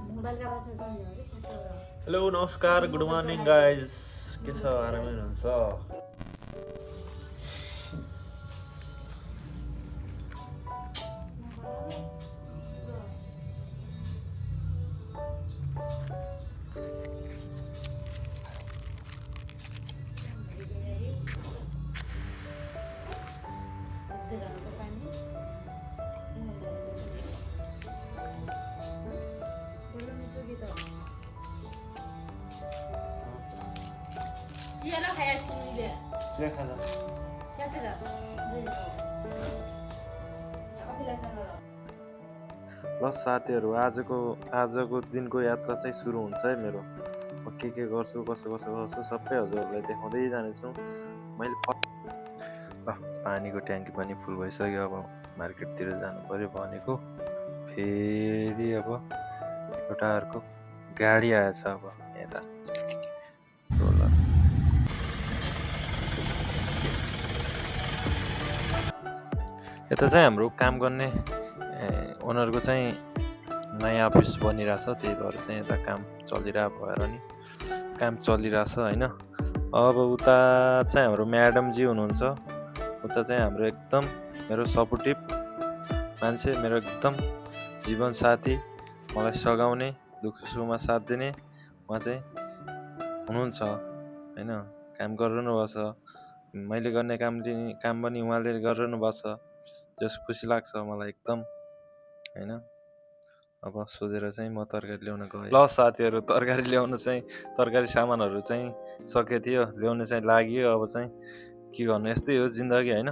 Hello नमस्कार good morning guys के छ आरामै हुनुहुन्छ चिया खाजा ल साथीहरू आजको दिनको यात्रा चाहिँ सुरु हुन्छ है मेरो म के गर्छु कसो गर्छु सबै हजुरहरूलाई देखाउँदै जानेछु मैले पानीको ट्याङ्की पनि फुल भइसक्यो अब मार्केटतिर जानु पर्यो भनेको फेरि अब एउटा अर्को गाडी आएछ अब यता यता चाहिँ हाम्रो काम गर्ने ओनरको चाहिँ नयाँ अफिस बनिरहेछ त्यही भएर चाहिँ यता काम चलिरहेको भएर नि काम चलिरहेछ होइन अब उता चाहिँ हाम्रो म्याडमजी हुनुहुन्छ उता चाहिँ हाम्रो एकदम मेरो सपोर्टिभ मान्छे मेरो एकदम जीवन साथी मलाई सघाउने दुःख सुखमा साथ दिने उहाँ चाहिँ हुनुहुन्छ होइन काम गरिरहनु भएको छ मैले गर्ने काम पनि उहाँले गरिरहनु भएको छ जस खुसी लाग्छ मलाई एकदम होइन अब सोधेर चाहिँ म तरकारी ल्याउन गएँ ल साथीहरू तरकारी सामानहरू चाहिँ सकेको थियो ल्याउनु चाहिँ लाग्यो अब चाहिँ के गर्नु यस्तै हो जिन्दगी होइन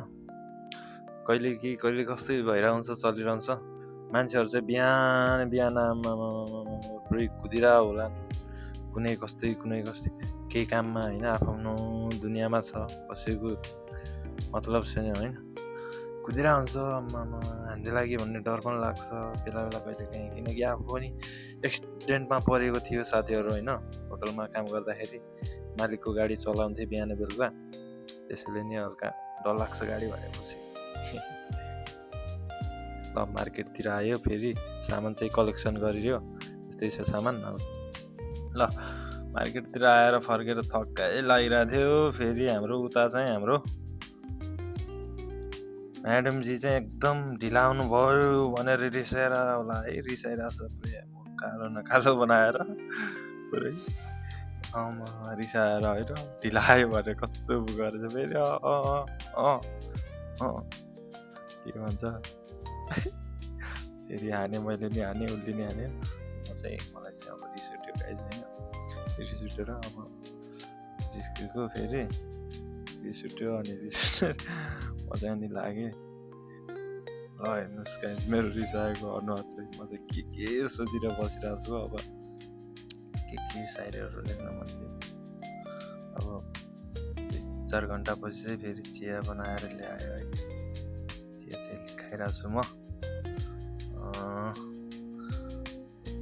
कहिले कस्तै भइरहन्छ चलिरहन्छ मान्छेहरू चाहिँ बिहान पुरै कुदिरा होला कुनै कस्तै केही काममा होइन आफ्नो दुनियाँमा छ कसैको मतलब छैन होइन कुदिरा हुन्छ हान्दै लाग्यो भन्ने डर पनि लाग्छ बेला कहिले काहीँ किनकि आफू पनि एक्सिडेन्टमा परेको थियो साथीहरू होइन होटलमा काम गर्दाखेरि मालिकको गाडी चलाउँथेँ बिहान बेलुका त्यसैले नि हल्का डर लाग्छ गाडी भनेपछि ल मार्केटतिर आयो फेरि सामान चाहिँ कलेक्सन गरियो यस्तै छ सामान ल मार्केटतिर आएर फर्केर थक्कै लागिरहेको थियो फेरि हाम्रो म्याडमजी चाहिँ एकदम ढिला आउनु भयो भनेर रिसाएर होला है रिसाइरहेछ पुरै कालो बनाएर पुरै रिसाएर होइन ढिला आयो भने कस्तो गरेछ फेरि के भन्छ फेरि हाने मैले नि हाने उसले नि हाने मलाई चाहिँ अब रिस उठ्यो गाइज होइन रिस उठेर अब जिस्केको फेरि रिस उठ्यो अनि रिस उठेर म चाहिँ अनि लागेँ ल हेर्नुहोस् गाइज मेरो रिसाएको अनुहार चाहिँ म चाहिँ के सोचेर बसिरहेको छु अब के सायरीहरू लेख्न मन थियो अब 4 घन्टा पछि चाहिँ फेरि चिया बनाएर ल्यायो है चिया चाहिँ खाइरहेको छु म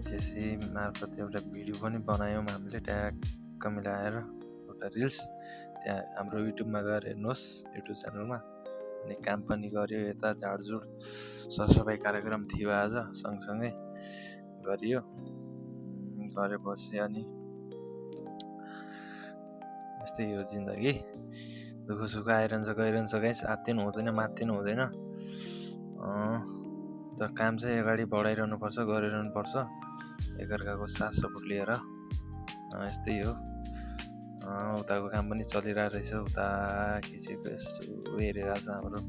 त्यसै मार्फत एउटा भिडियो पनि बनायौँ हामीले ट्याक्क मिलाएर एउटा रिल्स त्यहाँ हाम्रो युट्युबमा गएर हेर्नुहोस् युट्युब च्यानलमा अनि काम पनि गऱ्यो यता झाडझुड सरसफाइ कार्यक्रम थियो आज सँगसँगै गरियो गरेपछि अनि यस्तै हो जिन्दगी दुःख सुख आइरहन्छ गइरहन्छ गाइस आत्तिनु हुँदैन मात्तिनु हुँदैन तर काम चाहिँ अगाडि बढाइरहनु पर्छ गरिरहनु पर्छ एकअर्काको साथ सपोर्ट लिएर यस्तै हो उताको काम पनि चलिरहेको रहेछ उता खिचेको यसो हेरिरहेको छ हाम्रो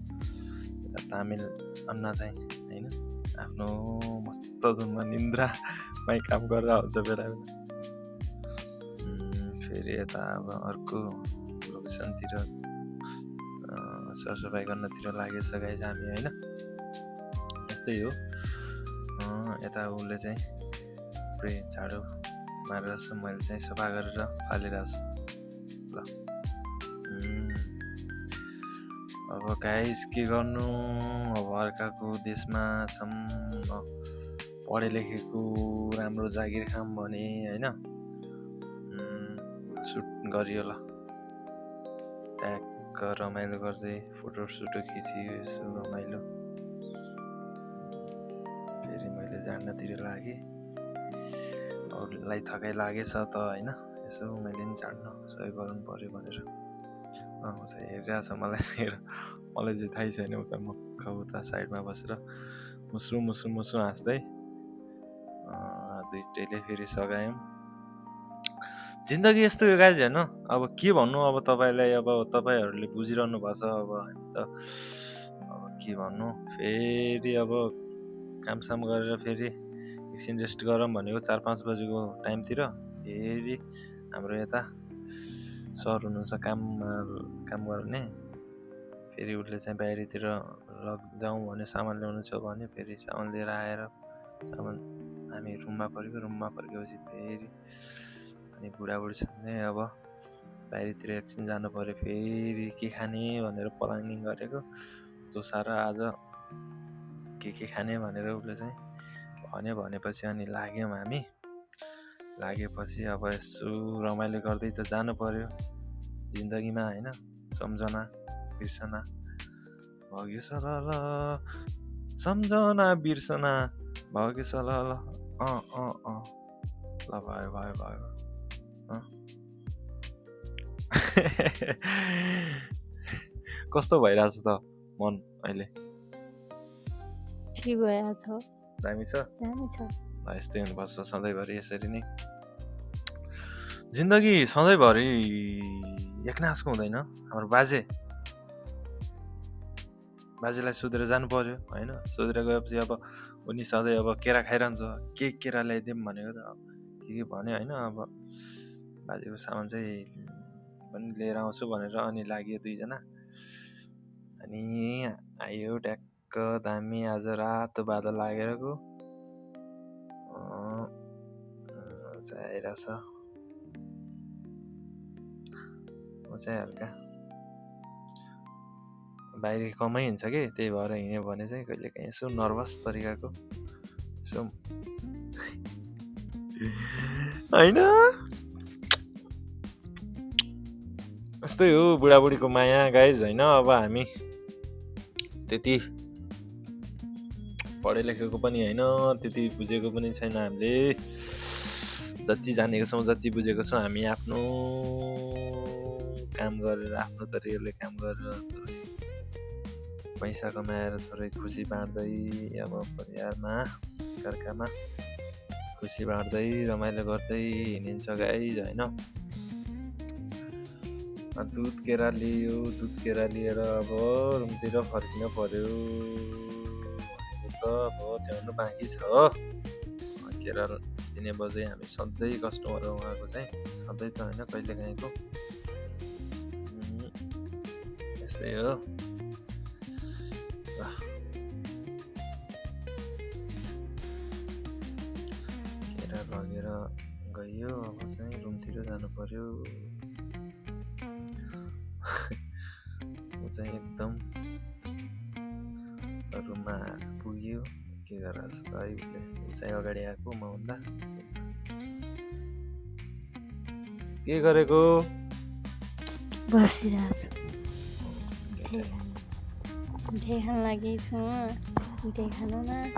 यता तामिल अन्ना चाहिँ होइन आफ्नो मस्त धुनमा निन्द्रामै काम गरेर हुन्छ बेला फेरि यता अब अर्को लोकेसनतिर सरसफाइ गर्नतिर लागेछ गाइज हामी होइन यस्तै हो यता उसले चाहिँ पुरै झाडु मारेर मैले चाहिँ सफा गरेर फालिरहेको छु ल अब गाइज के गर्नु अब अर्काको देशमा छौँ पढे लेखेको राम्रो जागिर खाम भने होइन सुट गरियो ल ट्याक्क रमाइलो गर्दै फोटो खिचियो यसो रमाइलो फेरि मैले जान्नतिर लागेँ अरूलाई थकाइ लागेछ त होइन, यसो मैले नि झाड्न सहयोग गर्नु पऱ्यो भनेर चाहिँ हेरिरहेछ मलाई। चाहिँ थाहै छैन, उता मक्ख उता साइडमा बसेर मुसु हाँस्दै दुईटैले फेरि सघायौँ। जिन्दगी यस्तो हो गाइज होइन। अब के भन्नु, अब तपाईँलाई, अब तपाईँहरूले बुझिरहनु भएको छ। अब हामी त अब के भन्नु, फेरि अब कामसाम गरेर फेरि एकछिन रेस्ट गरौँ भनेको 4-5 बजेको टाइमतिर फेरि हाम्रो यता सर हुनुहुन्छ काम गर्ने, फेरि उसले चाहिँ बाहिरतिर जाउँ भने सामान ल्याउनु छ भने फेरि सामान लिएर आएर सामान हामी रुममा फर्केपछि फेरि अनि बुढाबुढीसँगै अब बाहिरतिर एकछिन जानु पऱ्यो। फेरि के खाने भनेर प्लानिङ गरेको दोसार आज के खाने भनेर उसले चाहिँ भनेपछि अनि लाग्यौँ हामी। लागेपछि अब यसो रमाइलो गर्दै त जानु पर्यो जिन्दगीमा होइन। सम्झना बिर्सना भग्यो छ ल सम्झना बिर्सना भग्यो छ ल ल भयो कस्तो भइरहेछ त मन अहिले? ठिक भइरहेछ। दामी छ। यस्तै हुनुपर्छ सधैँभरि यसरी नै। जिन्दगी सधैँभरि एकनासको हुँदैन। हाम्रो बाजेलाई सोधेर जानु पर्यो होइन। सोधेर गएपछि अब उनी सधैँ अब केरा खाइरहन्छ, के केरा ल्याइदिउँ भनेको त अब के भन्यो होइन। अब बाजेको सामान चाहिँ पनि लिएर आउँछु भनेर अनि लाग्यो दुईजना। अनि आयो ट्याक्क दामी आज रातो बादल लागेरको आइरहेछ। म चाहिँ हल्का बाहिर कमै हिँड्छ कि, त्यही भएर हिँड्यो भने चाहिँ कहिले काहीँ यसो नर्भस तरिकाको यसो होइन। यस्तै हो बुढाबुढीको माया गाइज होइन। अब हामी त्यति पढे लेखेको पनि होइन, त्यति बुझेको पनि छैन। हामीले जति जानेको छौँ, जति बुझेको छौँ, हामी आफ्नो काम गरेर, आफ्नो तरिकाले काम गरेर पैसा कमाएर थोरै खुसी बाँड्दै अब परिवारमा घरकामा खुसी बाँड्दै रमाइलो गर्दै हिँडिन्छ गाइज होइन। दुध केरा लिएर अब रुमतिर फर्किनु पर्यो भनेको त अब ल्याउनु बाँकी छ। केरा दिने बजे हामी सधैँ कस्टमर हो उहाँको चाहिँ, सधैँ त होइन कहिले काहीँको। यस्तै हो। केरा लगेर गयो, अब चाहिँ रुमतिर जानु पर्यो। म चाहिँ एकदम रुममा पुग्यो। के गरेर छ त उसले, ऊ चाहिँ अगाडि आएको मभन्दा। के गरेको? बसिरहेको छु। मिठाई खान लागेको छु। मिठाई खानु न।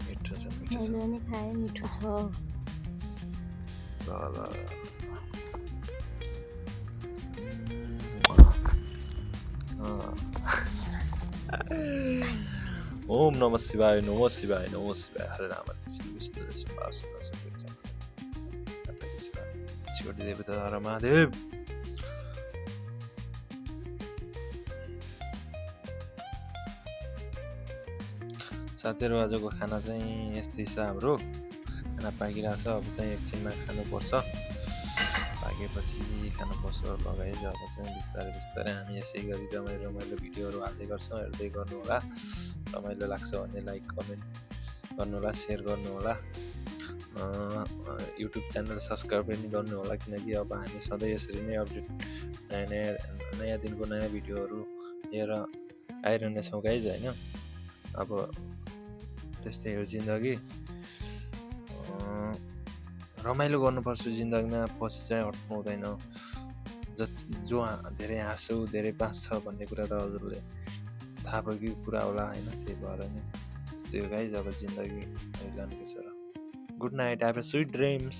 मिठो छ। मैले पनि खाएँ, मिठो छ। ल ओम नमः शिवाय हरे राम शिवटी देवता हर महादेव। साथीहरू आजको खाना चाहिँ यस्तै छ। हाम्रो खाना पाकिरहेछ। अब चाहिँ एकछिनमा खानुपर्छ। पाकेपछि खानुपर्छ लगाइ। अब चाहिँ बिस्तारै हामी यसै गरी रमाइलो भिडियोहरू हाल्दै गर्छौँ। हेर्दै गर्नु होला। रमाइलो लाग्छ भने लाइक कमेन्ट गर्नु होला, सेयर गर्नु होला। युट्युब च्यानल सब्सक्राइब पनि गर्नु होला, किनकि अब हामी सधैँ यसरी नै अपडेट नयाँ दिनको नयाँ भिडियोहरू लिएर आइरहनेछौँ गाइज होइन। अब त्यस्तै हो जिन्दगी। रमाइलो गर्नुपर्छ जिन्दगीमा, पछि चाहिँ अट्नु हुँदैन। जो धेरै हाँसो धेरै बाँच्छ भन्ने कुरा त हजुरले थाहा भएकै कुरा होला होइन। त्यही भएर नि त्यस्तै हो गाइज। अब जिन्दगी जानुको छ र। Good night, have a sweet dreams.